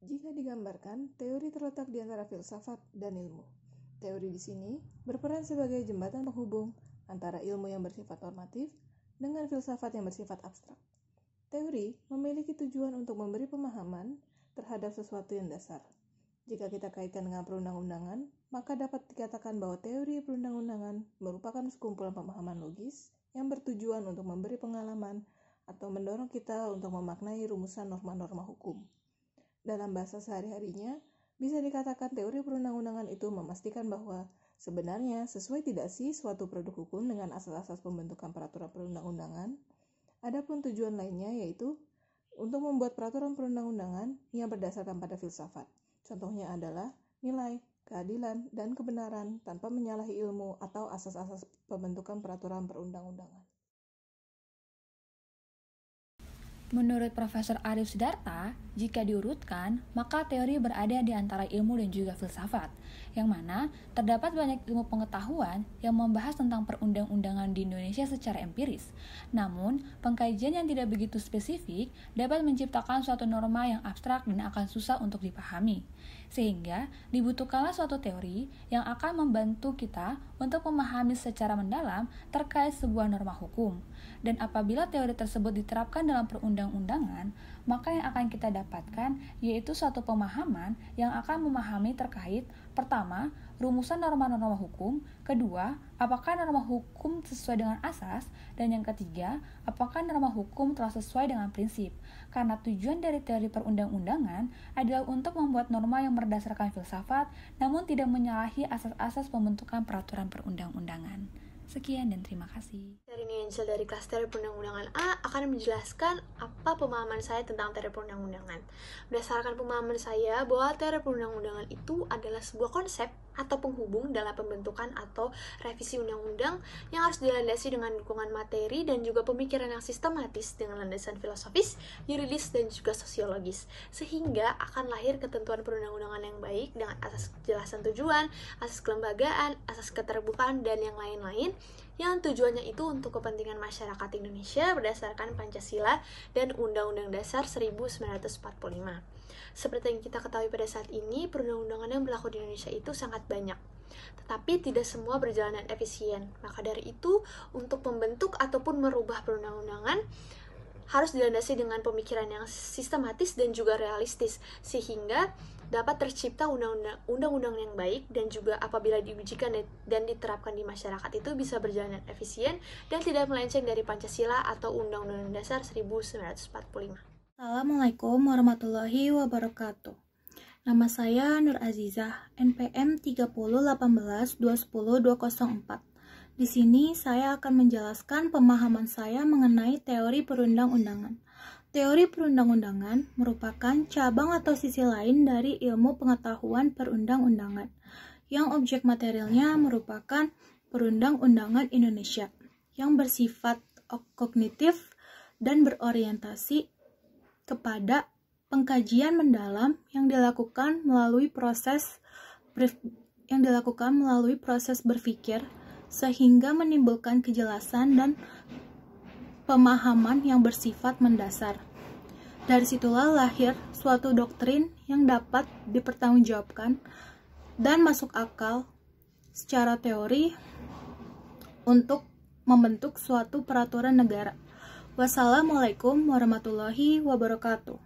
Jika digambarkan, teori terletak di antara filsafat dan ilmu. Teori di sini berperan sebagai jembatan penghubung antara ilmu yang bersifat normatif dengan filsafat yang bersifat abstrak. Teori memiliki tujuan untuk memberi pemahaman terhadap sesuatu yang dasar. Jika kita kaitkan dengan perundang-undangan, maka dapat dikatakan bahwa teori perundang-undangan merupakan sekumpulan pemahaman logis yang bertujuan untuk memberi pengalaman atau mendorong kita untuk memaknai rumusan norma-norma hukum. Dalam bahasa sehari-harinya, bisa dikatakan teori perundang-undangan itu memastikan bahwa sebenarnya sesuai tidak sih suatu produk hukum dengan asas-asas pembentukan peraturan perundang-undangan. Adapun tujuan lainnya yaitu untuk membuat peraturan perundang-undangan yang berdasarkan pada filsafat. Contohnya adalah nilai, keadilan, dan kebenaran tanpa menyalahi ilmu atau asas-asas pembentukan peraturan perundang-undangan. Menurut Profesor Arif Sidarta, jika diurutkan, maka teori berada di antara ilmu dan juga filsafat, yang mana terdapat banyak ilmu pengetahuan yang membahas tentang perundang-undangan di Indonesia secara empiris. Namun, pengkajian yang tidak begitu spesifik dapat menciptakan suatu norma yang abstrak dan akan susah untuk dipahami. Sehingga, dibutuhkanlah suatu teori yang akan membantu kita untuk memahami secara mendalam terkait sebuah norma hukum. Dan apabila teori tersebut diterapkan dalam perundang-undangan, maka yang akan kita dapatkan yaitu suatu pemahaman yang akan memahami terkait pertama, rumusan norma-norma hukum, kedua, apakah norma hukum sesuai dengan asas, dan yang ketiga, apakah norma hukum telah sesuai dengan prinsip. Karena tujuan dari teori perundang-undangan adalah untuk membuat norma yang berdasarkan filsafat, namun tidak menyalahi asas-asas pembentukan peraturan perundang-undangan. Sekian dan terima kasih. Dari Niansel dari kelas teori perundang-undangan A akan menjelaskan apa pemahaman saya tentang teori perundang-undangan. Berdasarkan pemahaman saya bahwa teori perundang-undangan itu adalah sebuah konsep atau penghubung dalam pembentukan atau revisi undang-undang yang harus dilandasi dengan dukungan materi dan juga pemikiran yang sistematis dengan landasan filosofis, yuridis, dan juga sosiologis, sehingga akan lahir ketentuan perundang-undangan yang baik dengan asas kejelasan tujuan, asas kelembagaan, asas keterbukaan, dan yang lain-lain yang tujuannya itu untuk kepentingan masyarakat Indonesia berdasarkan Pancasila dan Undang-Undang Dasar 1945. Seperti yang kita ketahui pada saat ini, perundang-undangan yang berlaku di Indonesia itu sangat banyak. Tetapi tidak semua berjalan dengan efisien. Maka dari itu, untuk membentuk ataupun merubah perundang-undangan harus dilandasi dengan pemikiran yang sistematis dan juga realistis, sehingga dapat tercipta undang-undang yang baik dan juga apabila diujikan dan diterapkan di masyarakat itu bisa berjalan dengan efisien dan tidak melenceng dari Pancasila atau Undang-Undang Dasar 1945. Assalamualaikum warahmatullahi wabarakatuh. Nama saya Nur Azizah, NPM 30182100204. Di sini saya akan menjelaskan pemahaman saya mengenai teori perundang-undangan. Teori perundang-undangan merupakan cabang atau sisi lain dari ilmu pengetahuan perundang-undangan, yang objek materialnya merupakan perundang-undangan Indonesia, yang bersifat kognitif dan berorientasi kepada pengkajian mendalam yang dilakukan melalui proses berpikir sehingga menimbulkan kejelasan dan pemahaman yang bersifat mendasar. Dari situlah lahir suatu doktrin yang dapat dipertanggungjawabkan dan masuk akal secara teori untuk membentuk suatu peraturan negara. Wassalamualaikum warahmatullahi wabarakatuh.